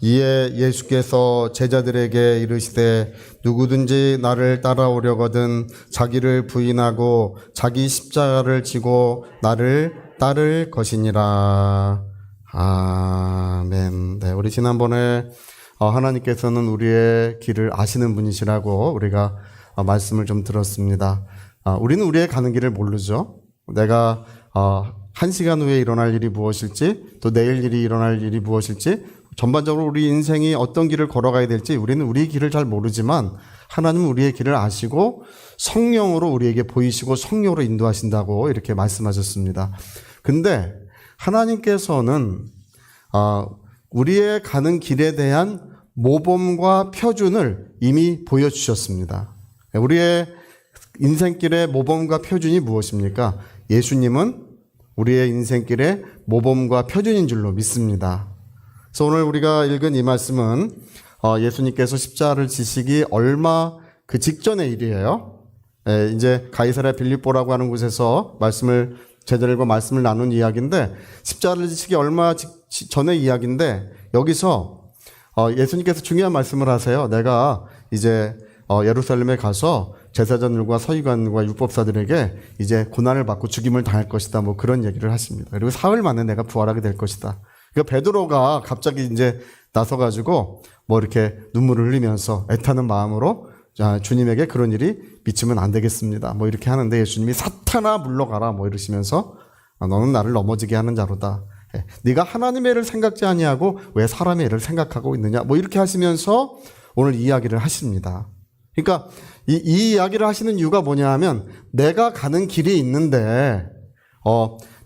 이에 예수께서 제자들에게 이르시되 누구든지 나를 따라오려거든 자기를 부인하고 자기 십자가를 지고 나를 따를 것이니라. 아멘. 네, 우리 지난번에 하나님께서는 우리의 길을 아시는 분이시라고 우리가 말씀을 좀 들었습니다. 우리는 우리의 가는 길을 모르죠. 내가 1시간 후에 일어날 일이 무엇일지, 또 내일 일이 일어날 일이 무엇일지, 전반적으로 우리 인생이 어떤 길을 걸어가야 될지 우리는 우리의 길을 잘 모르지만 하나님은 우리의 길을 아시고 성령으로 우리에게 보이시고 성령으로 인도하신다고 이렇게 말씀하셨습니다. 근데 하나님께서는 우리의 가는 길에 대한 모범과 표준을 이미 보여주셨습니다. 우리의 인생길의 모범과 표준이 무엇입니까? 예수님은 우리의 인생길의 모범과 표준인 줄로 믿습니다. 그래서 오늘 우리가 읽은 이 말씀은 예수님께서 십자가를 지시기 얼마 그 직전의 일이에요. 이제 가이사랴 빌립보라고 하는 곳에서 제자들과 말씀을 나눈 이야기인데, 십자가를 지시기 얼마 전의 이야기인데, 여기서 예수님께서 중요한 말씀을 하세요. 내가 이제 예루살렘에 가서 제사장들과 서기관과 율법사들에게 이제 고난을 받고 죽임을 당할 것이다. 뭐 그런 얘기를 하십니다. 그리고 사흘 만에 내가 부활하게 될 것이다. 그러니까 베드로가 갑자기 이제 나서가지고 뭐 이렇게 눈물을 흘리면서 애타는 마음으로 주님에게 그런 일이 미치면 안 되겠습니다. 뭐 이렇게 하는데 예수님이 사탄아 물러가라 뭐 이러시면서 너는 나를 넘어지게 하는 자로다. 네가 하나님의 일을 생각지 아니하고 왜 사람의 일을 생각하고 있느냐. 뭐 이렇게 하시면서 오늘 이야기를 하십니다. 그러니까 이 이야기를 하시는 이유가 뭐냐 하면 내가 가는 길이 있는데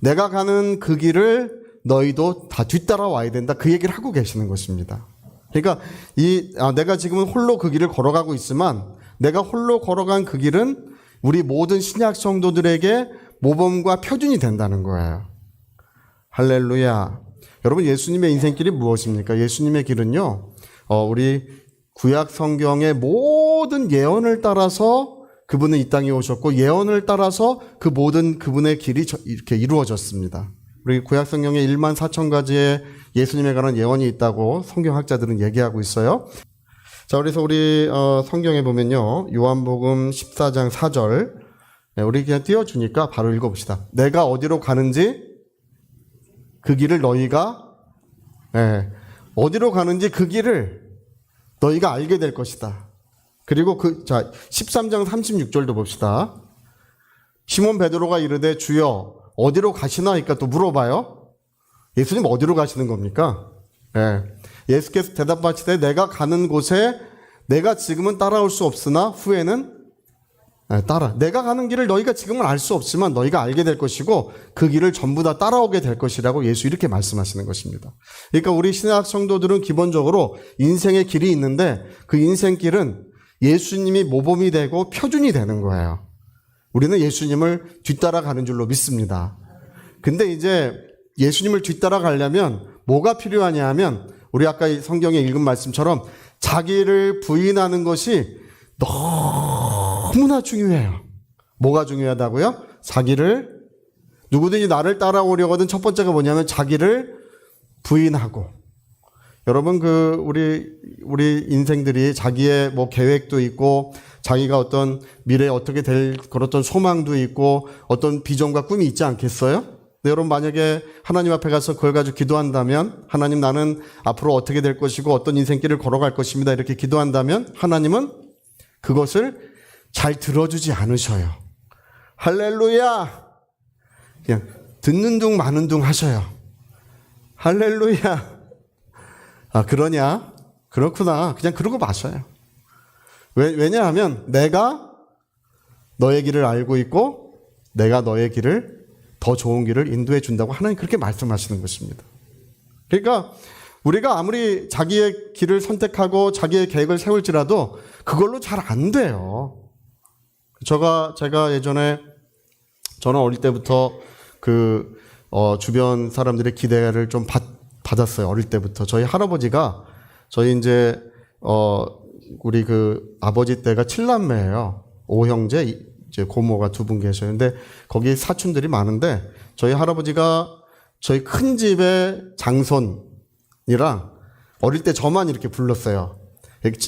내가 가는 그 길을 너희도 다 뒤따라 와야 된다. 그 얘기를 하고 계시는 것입니다. 그러니까 내가 지금은 홀로 그 길을 걸어가고 있지만 내가 홀로 걸어간 그 길은 우리 모든 신약 성도들에게 모범과 표준이 된다는 거예요. 할렐루야. 여러분, 예수님의 인생길이 무엇입니까? 예수님의 길은요, 우리 구약 성경의 모든 예언을 따라서 그분은 이 땅에 오셨고 예언을 따라서 그 모든 그분의 길이 이렇게 이루어졌습니다. 우리 구약 성경에 14,000가지의 예수님에 관한 예언이 있다고 성경학자들은 얘기하고 있어요. 자, 그래서 우리 성경에 보면요, 요한복음 14장 4절, 우리 그냥 띄워주니까 바로 읽어봅시다. 내가 어디로 가는지 그 길을 너희가 어디로 가는지 그 길을 너희가 알게 될 것이다. 그리고 13장 36절도 봅시다. 시몬 베드로가 이르되 주여 어디로 가시나 하니까 또 물어봐요. 예수님 어디로 가시는 겁니까? 예수께서 대답하시되 내가 가는 곳에 내가 지금은 따라올 수 없으나 후에는 내가 가는 길을 너희가 지금은 알 수 없지만 너희가 알게 될 것이고 그 길을 전부 다 따라오게 될 것이라고 예수 이렇게 말씀하시는 것입니다. 그러니까 우리 신약 성도들은 기본적으로 인생의 길이 있는데 그 인생길은 예수님이 모범이 되고 표준이 되는 거예요. 우리는 예수님을 뒤따라가는 줄로 믿습니다. 근데 이제 예수님을 뒤따라가려면 뭐가 필요하냐 하면 우리 아까 성경에 읽은 말씀처럼 자기를 부인하는 것이 너무나 중요해요. 뭐가 중요하다고요? 누구든지 나를 따라오려거든 첫 번째가 뭐냐면 자기를 부인하고. 여러분, 우리 인생들이 자기의 뭐 계획도 있고, 자기가 어떤 미래에 어떻게 될 그런 어떤 소망도 있고, 어떤 비전과 꿈이 있지 않겠어요? 근데 여러분, 만약에 하나님 앞에 가서 그걸 가지고 기도한다면, 하나님 나는 앞으로 어떻게 될 것이고, 어떤 인생길을 걸어갈 것입니다. 이렇게 기도한다면, 하나님은 그것을 잘 들어주지 않으셔요. 할렐루야! 그냥 듣는 둥 마는 둥 하셔요. 할렐루야! 그러냐? 그렇구나. 그냥 그러고 마셔요. 왜냐하면 내가 너의 길을 알고 있고 내가 너의 길을 더 좋은 길을 인도해 준다고 하나님 그렇게 말씀하시는 것입니다. 그러니까 우리가 아무리 자기의 길을 선택하고 자기의 계획을 세울지라도 그걸로 잘 안 돼요. 제가 예전에 저는 어릴 때부터 주변 사람들의 기대를 좀 받았어요. 어릴 때부터. 저희 할아버지가 이제 우리 아버지 때가 7남매예요. 5형제, 이제 고모가 2분 계셔요. 근데 거기 사촌들이 많은데 저희 할아버지가 저희 큰 집의 장손이랑 어릴 때 저만 이렇게 불렀어요.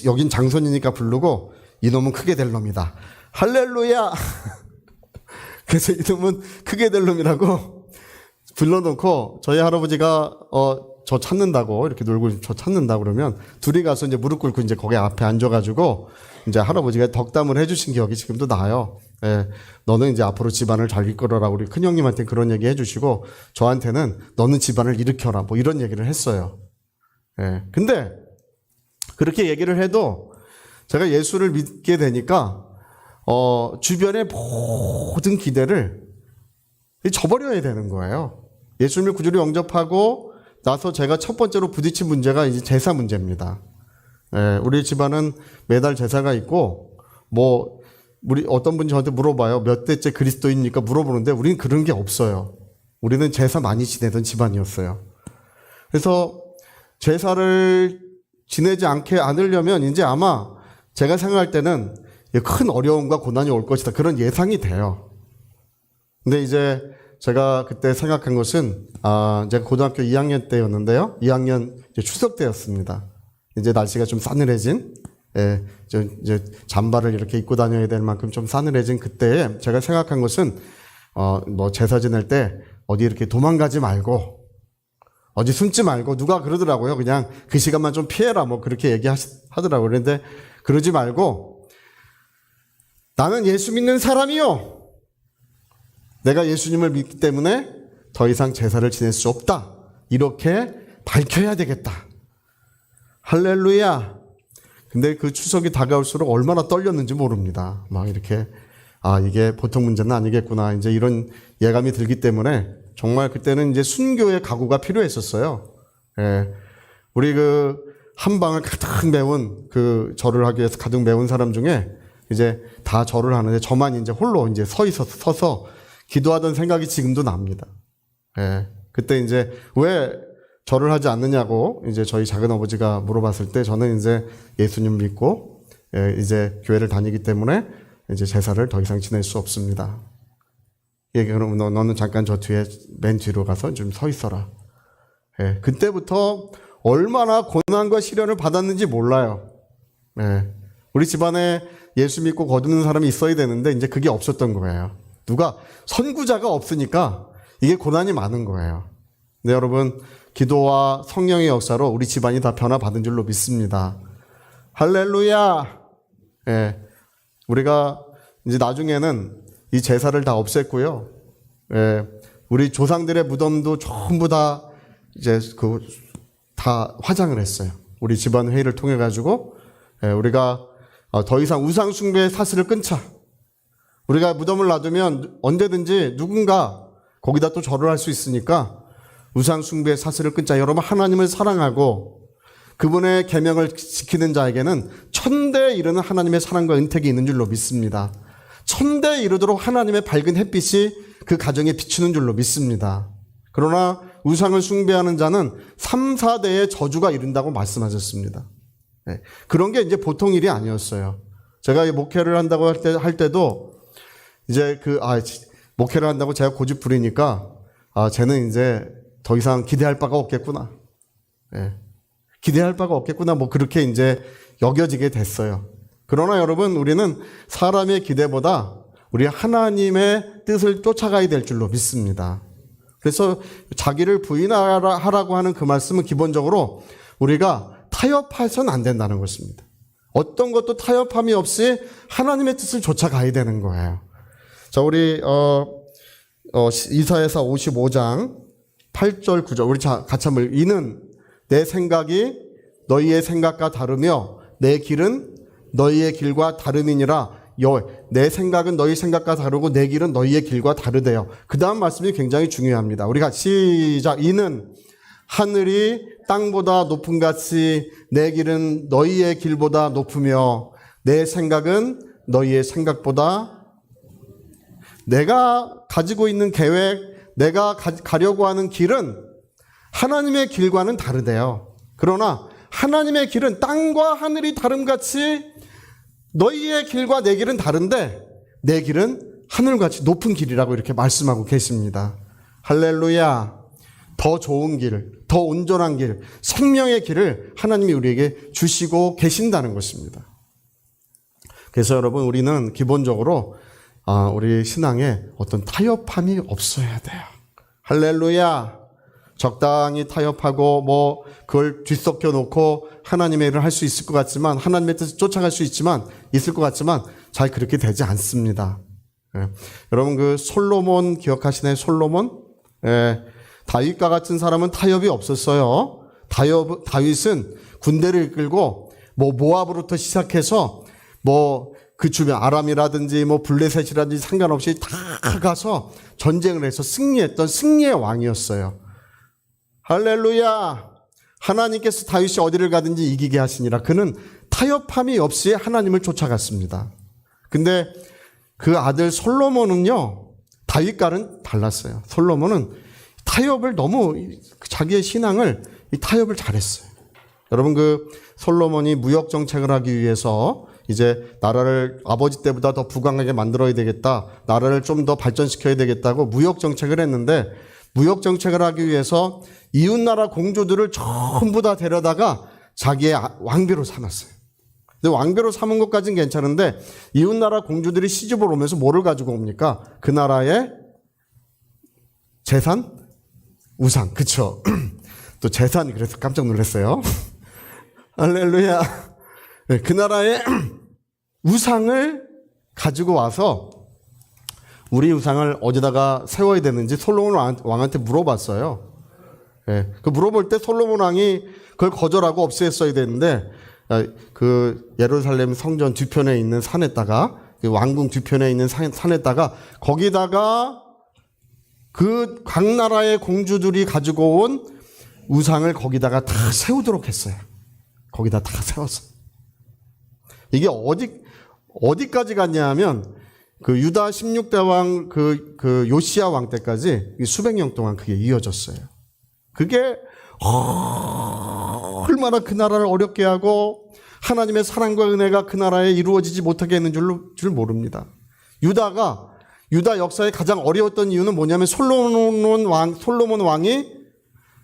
여긴 장손이니까 부르고 이놈은 크게 될 놈이다. 할렐루야. 그래서 이놈은 크게 될 놈이라고 불러놓고 저희 할아버지가 저 찾는다고 이렇게 놀고 저 찾는다 그러면 둘이 가서 이제 무릎 꿇고 이제 거기 앞에 앉아가지고 이제 할아버지가 덕담을 해주신 기억이 지금도 나요. 예, 너는 이제 앞으로 집안을 잘 이끌어라. 우리 큰형님한테 그런 얘기 해주시고 저한테는 너는 집안을 일으켜라. 뭐 이런 얘기를 했어요. 예, 근데 그렇게 얘기를 해도 제가 예수를 믿게 되니까 주변의 모든 기대를 저버려야 되는 거예요. 예수님을 구주로 영접하고 나서 제가 첫 번째로 부딪힌 문제가 이제 제사 문제입니다. 예, 우리 집안은 매달 제사가 있고 우리 어떤 분이 저한테 물어봐요. 몇 대째 그리스도입니까? 물어보는데 우리는 그런 게 없어요. 우리는 제사 많이 지내던 집안이었어요. 그래서 제사를 지내지 않으려면 이제 아마 제가 생각할 때는 큰 어려움과 고난이 올 것이다. 그런 예상이 돼요. 근데 이제 제가 그때 생각한 것은 제가 고등학교 2학년 때였는데요. 2학년 추석 때였습니다. 이제 날씨가 좀 싸늘해진, 이제 잠바를 이렇게 입고 다녀야 될 만큼 좀 싸늘해진 그때에 제가 생각한 것은 제사 지낼 때 어디 이렇게 도망가지 말고 어디 숨지 말고 누가 그러더라고요. 그냥 그 시간만 좀 피해라 뭐 그렇게 얘기하더라고요. 그런데 그러지 말고 나는 예수 믿는 사람이요. 내가 예수님을 믿기 때문에 더 이상 제사를 지낼 수 없다. 이렇게 밝혀야 되겠다. 할렐루야. 근데 그 추석이 다가올수록 얼마나 떨렸는지 모릅니다. 막 이렇게 이게 보통 문제는 아니겠구나. 이제 이런 예감이 들기 때문에 정말 그때는 이제 순교의 각오가 필요했었어요. 예. 우리 한 방을 가득 메운 절을 하기 위해서 가득 메운 사람 중에 이제 다 절을 하는데 저만 이제 홀로 이제 서서 기도하던 생각이 지금도 납니다. 예. 그때 이제 왜 절을 하지 않느냐고 이제 저희 작은 아버지가 물어봤을 때 저는 이제 예수님 믿고 이제 교회를 다니기 때문에 이제 제사를 더 이상 지낼 수 없습니다. 그럼 너는 잠깐 저 뒤에 맨 뒤로 가서 좀 서 있어라. 예. 그때부터 얼마나 고난과 시련을 받았는지 몰라요. 예. 우리 집안에 예수 믿고 거듭는 사람이 있어야 되는데 이제 그게 없었던 거예요. 누가 선구자가 없으니까 이게 고난이 많은 거예요. 근데 여러분 기도와 성령의 역사로 우리 집안이 다 변화받은 줄로 믿습니다. 할렐루야. 예. 우리가 이제 나중에는 이 제사를 다 없앴고요. 예. 우리 조상들의 무덤도 전부 다 이제 다 화장을 했어요. 우리 집안 회의를 통해 가지고 우리가 더 이상 우상 숭배의 사슬을 끊자. 우리가 무덤을 놔두면 언제든지 누군가 거기다 또 절을 할 수 있으니까 우상 숭배의 사슬을 끊자. 여러분 하나님을 사랑하고 그분의 계명을 지키는 자에게는 천대에 이르는 하나님의 사랑과 은택이 있는 줄로 믿습니다. 천대에 이르도록 하나님의 밝은 햇빛이 그 가정에 비추는 줄로 믿습니다. 그러나 우상을 숭배하는 자는 3, 4대의 저주가 이른다고 말씀하셨습니다. 네. 그런 게 이제 보통 일이 아니었어요. 제가 목회를 한다고 할 때도 이제 목회를 한다고 제가 고집 부리니까 쟤는 이제 더 이상 기대할 바가 없겠구나. 네. 기대할 바가 없겠구나. 뭐 그렇게 이제 여겨지게 됐어요. 그러나 여러분 우리는 사람의 기대보다 우리 하나님의 뜻을 쫓아가야 될 줄로 믿습니다. 그래서 자기를 부인하라고 하는 그 말씀은 기본적으로 우리가 타협해서는 안 된다는 것입니다. 어떤 것도 타협함이 없이 하나님의 뜻을 쫓아가야 되는 거예요. 자, 우리 이사야서 55장 8절 9절 우리 같이 한번 이는 내 생각이 너희의 생각과 다르며 내 길은 너희의 길과 다름이니라. 내 생각은 너희 생각과 다르고 내 길은 너희의 길과 다르대요. 그 다음 말씀이 굉장히 중요합니다. 우리가 시작. 이는 하늘이 땅보다 높은 같이 내 길은 너희의 길보다 높으며 내 생각은 너희의 생각보다. 내가 가지고 있는 계획, 내가 가려고 하는 길은 하나님의 길과는 다르대요. 그러나 하나님의 길은 땅과 하늘이 다름같이 너희의 길과 내 길은 다른데 내 길은 하늘같이 높은 길이라고 이렇게 말씀하고 계십니다. 할렐루야. 더 좋은 길, 더 온전한 길, 생명의 길을 하나님이 우리에게 주시고 계신다는 것입니다. 그래서 여러분, 우리는 기본적으로 우리 신앙에 어떤 타협함이 없어야 돼요. 할렐루야. 적당히 타협하고 그걸 뒤섞여 놓고 하나님의 일을 할 수 있을 것 같지만, 하나님의 뜻을 쫓아갈 수 있을 것 같지만 잘 그렇게 되지 않습니다. 여러분, 그 솔로몬 기억하시나요? 솔로몬? 다윗과 같은 사람은 타협이 없었어요. 다윗은 군대를 이끌고 모압으로부터 시작해서 그 주변 아람이라든지 블레셋이라든지 상관없이 다 가서 전쟁을 해서 승리했던 승리의 왕이었어요. 할렐루야. 하나님께서 다윗이 어디를 가든지 이기게 하시니라. 그는 타협함이 없이 하나님을 쫓아갔습니다. 근데 그 아들 솔로몬은요, 다윗과는 달랐어요. 솔로몬은 타협을 너무, 자기의 신앙을 타협을 잘했어요. 여러분, 그 솔로몬이 무역 정책을 하기 위해서 이제 나라를 아버지 때보다 더 부강하게 만들어야 되겠다, 나라를 좀 더 발전시켜야 되겠다고 무역 정책을 했는데, 무역 정책을 하기 위해서 이웃나라 공주들을 전부 다 데려다가 자기의 왕비로 삼았어요. 근데 왕비로 삼은 것까지는 괜찮은데, 이웃나라 공주들이 시집을 오면서 뭐를 가지고 옵니까? 그 나라의 재산? 우상. 그쵸? 또 재산이, 그래서 깜짝 놀랐어요. 할렐루야. 그 나라의 우상을 가지고 와서 우리 우상을 어디다가 세워야 되는지 솔로몬 왕한테 물어봤어요. 그 물어볼 때 솔로몬 왕이 그걸 거절하고 없애었어야 되는데, 그 예루살렘 성전 뒤편에 있는 산에다가, 그 왕궁 뒤편에 있는 산에다가, 거기다가 그 각 나라의 공주들이 가지고 온 우상을 거기다가 다 세우도록 했어요. 거기다 다 세웠어. 이게 어디까지 갔냐 하면, 그 유다 16대 왕, 그 요시야 왕 때까지 수백 년 동안 그게 이어졌어요. 그게 얼마나 그 나라를 어렵게 하고 하나님의 사랑과 은혜가 그 나라에 이루어지지 못하게 했는 줄 모릅니다. 유다 역사에 가장 어려웠던 이유는 뭐냐면 솔로몬 왕이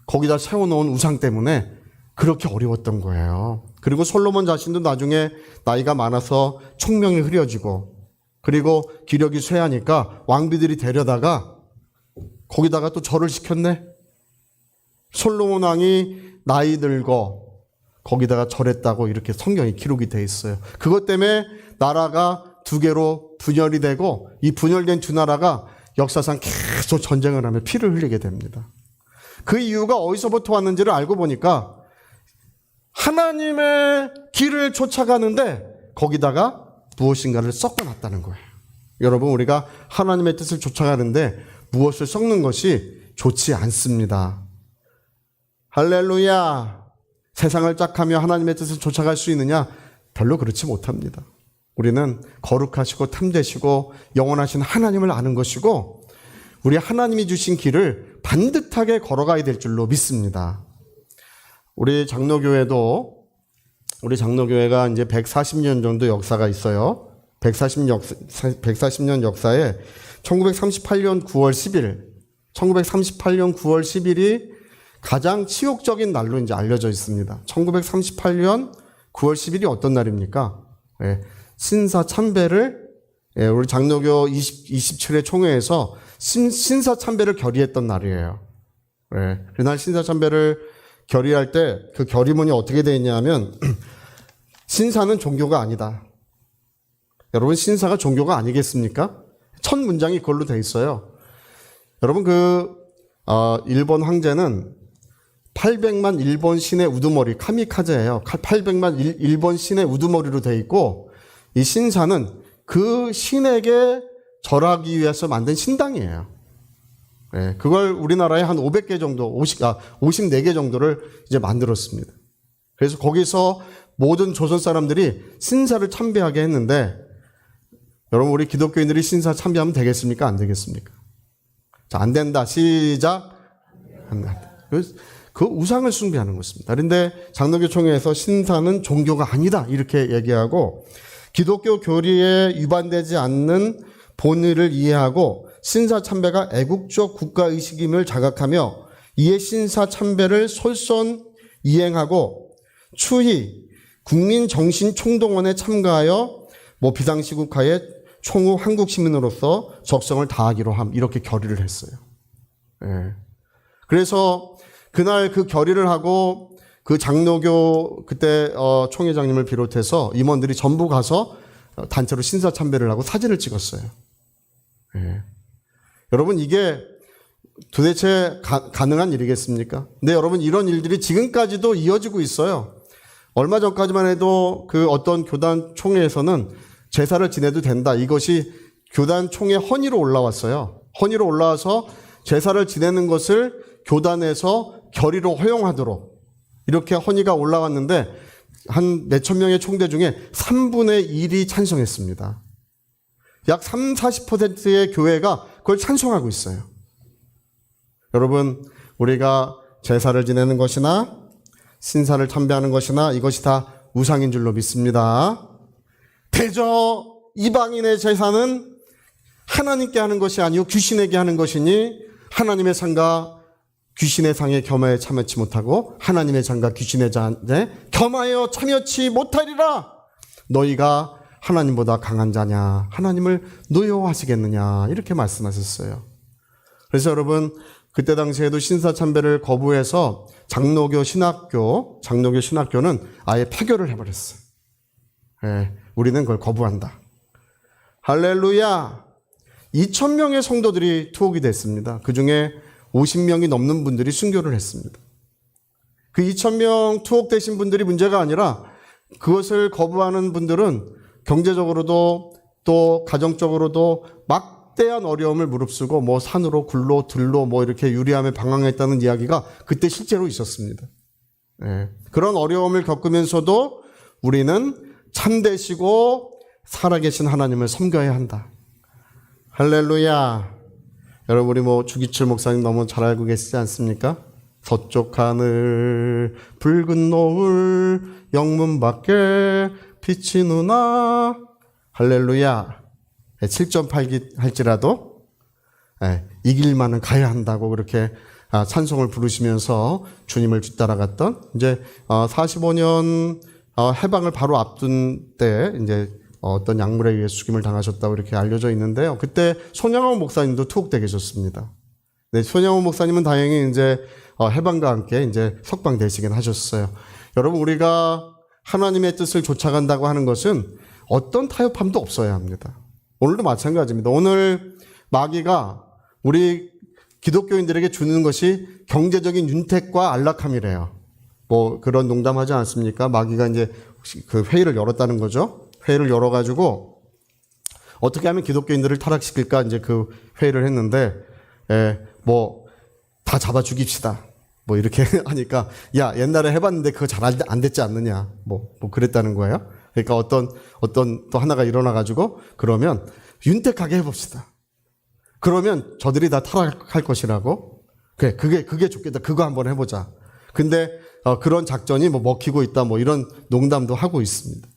거기다 세워놓은 우상 때문에 그렇게 어려웠던 거예요. 그리고 솔로몬 자신도 나중에 나이가 많아서 총명이 흐려지고, 그리고 기력이 쇠하니까 왕비들이 데려다가 거기다가 또 절을 시켰네. 솔로몬 왕이 나이 들고 거기다가 절했다고 이렇게 성경에 기록이 돼 있어요. 그것 때문에 나라가 두 개로 분열이 되고, 이 분열된 두 나라가 역사상 계속 전쟁을 하며 피를 흘리게 됩니다. 그 이유가 어디서부터 왔는지를 알고 보니까 하나님의 길을 쫓아가는데 거기다가 무엇인가를 섞어놨다는 거예요. 여러분, 우리가 하나님의 뜻을 쫓아가는데 무엇을 섞는 것이 좋지 않습니다. 할렐루야. 세상을 짝하며 하나님의 뜻을 쫓아갈 수 있느냐? 별로 그렇지 못합니다. 우리는 거룩하시고 탐되시고 영원하신 하나님을 아는 것이고, 우리 하나님이 주신 길을 반듯하게 걸어가야 될 줄로 믿습니다. 우리 장로교회가 이제 140년 정도 역사가 있어요. 140년 역사에 1938년 9월 10일이 가장 치욕적인 날로 이제 알려져 있습니다. 1938년 9월 10일이 어떤 날입니까? 신사 참배를, 우리 장로교 27회 총회에서 신사 참배를 결의했던 날이에요. 그날 신사 참배를 결의할 때 그 결의문이 어떻게 되어 있냐면, 신사는 종교가 아니다. 여러분, 신사가 종교가 아니겠습니까? 첫 문장이 그걸로 되어 있어요. 여러분, 일본 황제는 800만 일본 신의 우두머리, 카미카제예요. 800만 일본 신의 우두머리로 되어 있고, 이 신사는 그 신에게 절하기 위해서 만든 신당이에요. 그걸 우리나라에 한 500개 정도, 54개 정도를 이제 만들었습니다. 그래서 거기서 모든 조선 사람들이 신사를 참배하게 했는데, 여러분, 우리 기독교인들이 신사 참배하면 되겠습니까? 안 되겠습니까? 자, 안 된다. 시작. 안 된다. 그 우상을 숭배하는 것입니다. 그런데 장로교 총회에서 신사는 종교가 아니다, 이렇게 얘기하고, 기독교 교리에 위반되지 않는 본의를 이해하고 신사 참배가 애국적 국가의식임을 자각하며 이에 신사참배를 솔선 이행하고 추히 국민정신총동원에 참가하여 비상시국하에 총후 한국 시민으로서 적성을 다하기로 함, 이렇게 결의를 했어요. 예. 그래서 그날 그 결의를 하고 그 장로교 그때 총회장님을 비롯해서 임원들이 전부 가서 단체로 신사참배를 하고 사진을 찍었어요. 예. 여러분, 이게 도대체 가능한 일이겠습니까? 근데 여러분, 이런 일들이 지금까지도 이어지고 있어요. 얼마 전까지만 해도 그 어떤 교단 총회에서는 제사를 지내도 된다, 이것이 교단 총회 헌의로 올라왔어요. 헌의로 올라와서 제사를 지내는 것을 교단에서 결의로 허용하도록 이렇게 헌의가 올라왔는데 한 몇천 명의 총대 중에 3분의 1이 찬성했습니다. 약 30-40%의 교회가 그걸 찬성하고 있어요. 여러분, 우리가 제사를 지내는 것이나 신사를 참배하는 것이나 이것이 다 우상인 줄로 믿습니다. 대저 이방인의 제사는 하나님께 하는 것이 아니요 귀신에게 하는 것이니 하나님의 상과 귀신의 상에 겸하여 참여치 못하고 하나님의 상과 귀신의 잔에 겸하여 참여치 못하리라. 너희가 하나님보다 강한 자냐, 하나님을 노여워하시겠느냐, 이렇게 말씀하셨어요. 그래서 여러분, 그때 당시에도 신사참배를 거부해서 장로교 신학교는 아예 폐교를 해버렸어요. 예, 우리는 그걸 거부한다. 할렐루야. 2,000명의 성도들이 투옥이 됐습니다. 그 중에 50명이 넘는 분들이 순교를 했습니다. 그 2,000명 투옥되신 분들이 문제가 아니라 그것을 거부하는 분들은 경제적으로도 또 가정적으로도 막대한 어려움을 무릅쓰고 산으로 굴로 들로 이렇게 유리함에 방황했다는 이야기가 그때 실제로 있었습니다. 네. 그런 어려움을 겪으면서도 우리는 참되시고 살아계신 하나님을 섬겨야 한다. 할렐루야. 여러분, 우리 주기철 목사님 너무 잘 알고 계시지 않습니까? 서쪽 하늘 붉은 노을 영문 밖에 빛이 누나. 할렐루야. 7.8기 할지라도 이 길만은 가야 한다고 그렇게 찬송을 부르시면서 주님을 뒤따라갔던, 이제 45년 해방을 바로 앞둔 때 이제 어떤 약물에 의해 죽임을 당하셨다고 이렇게 알려져 있는데요. 그때 손양호 목사님도 투옥돼 계셨습니다. 네, 손양호 목사님은 다행히 이제 해방과 함께 이제 석방되시긴 하셨어요. 여러분, 우리가 하나님의 뜻을 쫓아간다고 하는 것은 어떤 타협함도 없어야 합니다. 오늘도 마찬가지입니다. 오늘 마귀가 우리 기독교인들에게 주는 것이 경제적인 윤택과 안락함이래요. 그런 농담하지 않습니까? 마귀가 이제 그 회의를 열었다는 거죠. 회의를 열어가지고 어떻게 하면 기독교인들을 타락시킬까 이제 그 회의를 했는데, 다 잡아 죽입시다. 이렇게 하니까, 야, 옛날에 해봤는데 그거 잘 안 됐지 않느냐. 그랬다는 거예요. 그러니까 어떤 또 하나가 일어나가지고, 그러면 윤택하게 해봅시다. 그러면 저들이 다 타락할 것이라고. 그게 좋겠다. 그거 한번 해보자. 근데 그런 작전이 먹히고 있다. 이런 농담도 하고 있습니다.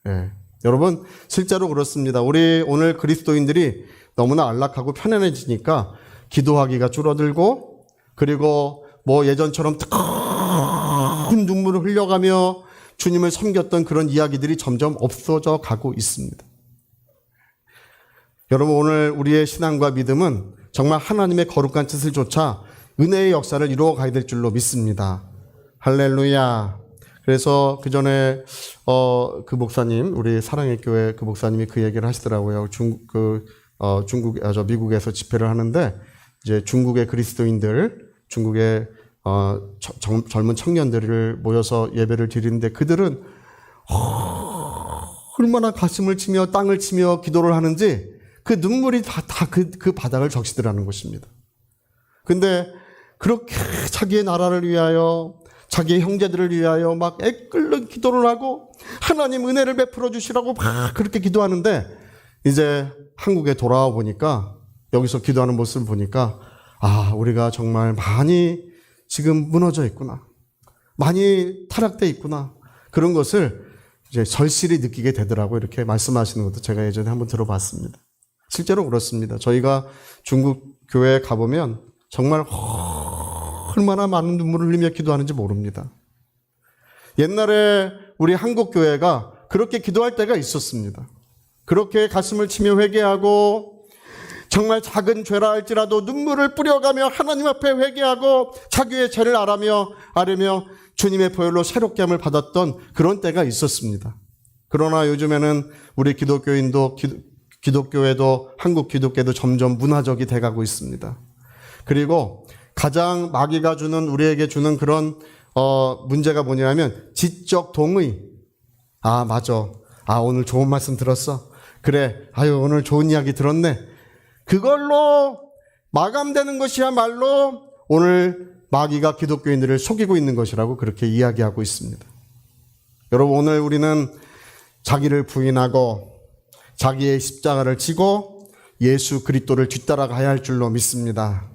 예. 여러분, 실제로 그렇습니다. 우리 오늘 그리스도인들이 너무나 안락하고 편안해지니까 기도하기가 줄어들고, 그리고 예전처럼 뜨거운 눈물을 흘려가며 주님을 섬겼던 그런 이야기들이 점점 없어져 가고 있습니다. 여러분, 오늘 우리의 신앙과 믿음은 정말 하나님의 거룩한 뜻을 쫓아 은혜의 역사를 이루어 가야 될 줄로 믿습니다. 할렐루야. 그래서 그 전에 그 목사님, 우리 사랑의 교회 그 목사님이 그 얘기를 하시더라고요. 미국에서 집회를 하는데 이제 중국의 그리스도인들, 중국의 젊은 청년들을 모여서 예배를 드리는데 그들은 얼마나 가슴을 치며 땅을 치며 기도를 하는지 그 눈물이 다 그 바닥을 적시더라는 것입니다. 근데 그렇게 자기의 나라를 위하여, 자기의 형제들을 위하여 막 애끓는 기도를 하고 하나님 은혜를 베풀어 주시라고 막 그렇게 기도하는데, 이제 한국에 돌아와 보니까, 여기서 기도하는 모습을 보니까, 우리가 정말 많이 지금 무너져 있구나, 많이 타락돼 있구나, 그런 것을 이제 절실히 느끼게 되더라고요. 이렇게 말씀하시는 것도 제가 예전에 한번 들어봤습니다. 실제로 그렇습니다. 저희가 중국 교회에 가보면 정말 얼마나 많은 눈물을 흘리며 기도하는지 모릅니다. 옛날에 우리 한국교회가 그렇게 기도할 때가 있었습니다. 그렇게 가슴을 치며 회개하고 정말 작은 죄라 할지라도 눈물을 뿌려가며 하나님 앞에 회개하고 자기의 죄를 아뢰며 주님의 보혈로 새롭게 함을 받았던 그런 때가 있었습니다. 그러나 요즘에는 우리 기독교회도 한국 기독교도 점점 문화적이 돼가고 있습니다. 그리고 가장 마귀가 우리에게 주는 그런 문제가 뭐냐면 지적 동의. 아, 맞아. 아, 오늘 좋은 말씀 들었어. 그래. 아유, 오늘 좋은 이야기 들었네. 그걸로 마감되는 것이야말로 오늘 마귀가 기독교인들을 속이고 있는 것이라고 그렇게 이야기하고 있습니다. 여러분, 오늘 우리는 자기를 부인하고 자기의 십자가를 지고 예수 그리스도를 뒤따라가야 할 줄로 믿습니다.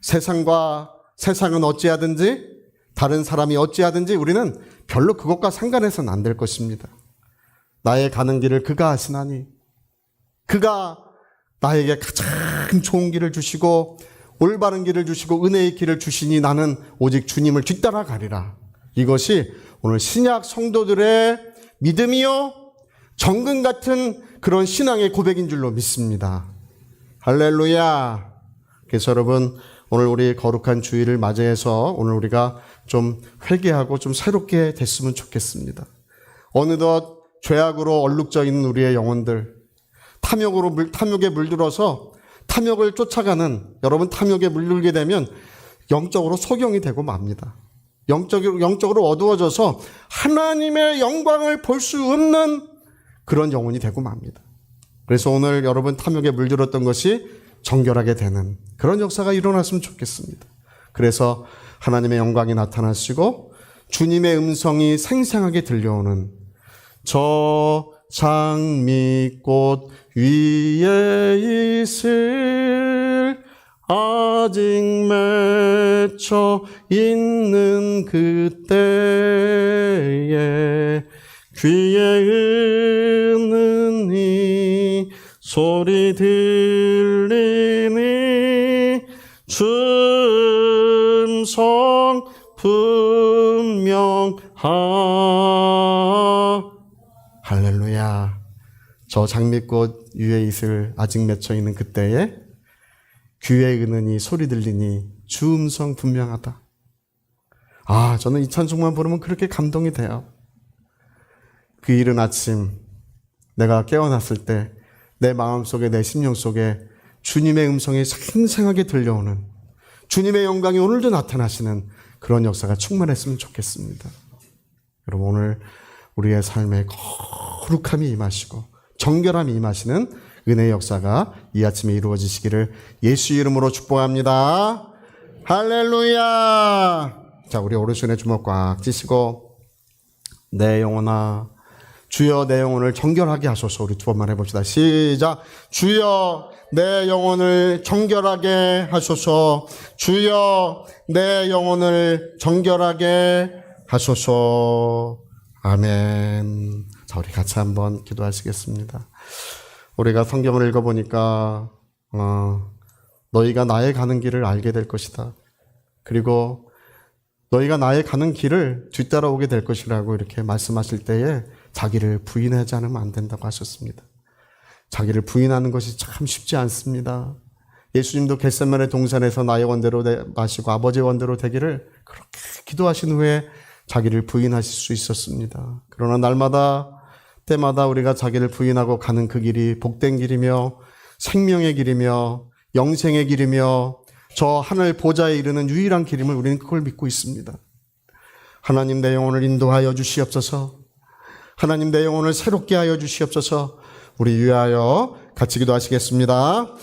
세상은 어찌하든지 다른 사람이 어찌하든지 우리는 별로 그것과 상관해서는 안 될 것입니다. 나의 가는 길을 그가 아시나니 그가 나에게 가장 좋은 길을 주시고 올바른 길을 주시고 은혜의 길을 주시니 나는 오직 주님을 뒤따라가리라. 이것이 오늘 신약 성도들의 믿음이요 정금 같은 그런 신앙의 고백인 줄로 믿습니다. 할렐루야. 그래서 여러분, 오늘 우리 거룩한 주일을 맞이해서 오늘 우리가 좀 회개하고 좀 새롭게 됐으면 좋겠습니다. 어느덧 죄악으로 얼룩져 있는 우리의 영혼들, 탐욕에 물들어서 탐욕을 쫓아가는, 여러분, 탐욕에 물들게 되면 영적으로 소경이 되고 맙니다. 영적으로 어두워져서 하나님의 영광을 볼 수 없는 그런 영혼이 되고 맙니다. 그래서 오늘 여러분 탐욕에 물들었던 것이 정결하게 되는 그런 역사가 일어났으면 좋겠습니다. 그래서 하나님의 영광이 나타나시고 주님의 음성이 생생하게 들려오는 저 장미꽃 위에 있을 아직 맺혀 있는 그때에 귀에 있는 이 소리 들리니 주 음성 분명하. 할렐루야. 저 장미꽃 위에 있을 아직 맺혀 있는 그때에 귀에 있는 이 소리 들리니 주 음성 분명하다. 아, 저는 이 찬송만 부르면 그렇게 감동이 돼요. 그 이른 아침 내가 깨어났을 때 내 마음속에 내 심령 속에 주님의 음성이 생생하게 들려오는 주님의 영광이 오늘도 나타나시는 그런 역사가 충만했으면 좋겠습니다. 여러분, 오늘 우리의 삶에 거룩함이 임하시고 정결함이 임하시는 은혜의 역사가 이 아침에 이루어지시기를 예수 이름으로 축복합니다. 할렐루야. 자, 우리 오른손에 주먹 꽉 쥐시고 내 영혼아 주여 내 영혼을 정결하게 하소서. 우리 두 번만 해봅시다. 시작. 주여 내 영혼을 정결하게 하소서. 주여 내 영혼을 정결하게 하소서. 아멘. 자, 우리 같이 한번 기도하시겠습니다. 우리가 성경을 읽어보니까 너희가 나의 가는 길을 알게 될 것이다. 그리고 너희가 나의 가는 길을 뒤따라오게 될 것이라고 이렇게 말씀하실 때에 자기를 부인하지 않으면 안 된다고 하셨습니다. 자기를 부인하는 것이 참 쉽지 않습니다. 예수님도 겟세마네 동산에서 나의 원대로 마시고 아버지의 원대로 되기를 그렇게 기도하신 후에 자기를 부인하실 수 있었습니다. 그러나 날마다 때마다 우리가 자기를 부인하고 가는 그 길이 복된 길이며 생명의 길이며 영생의 길이며 저 하늘 보좌에 이르는 유일한 길임을 우리는 그걸 믿고 있습니다. 하나님 내 영혼을 인도하여 주시옵소서. 하나님 내 영혼을 새롭게 하여 주시옵소서. 우리 위하여 같이 기도하시겠습니다.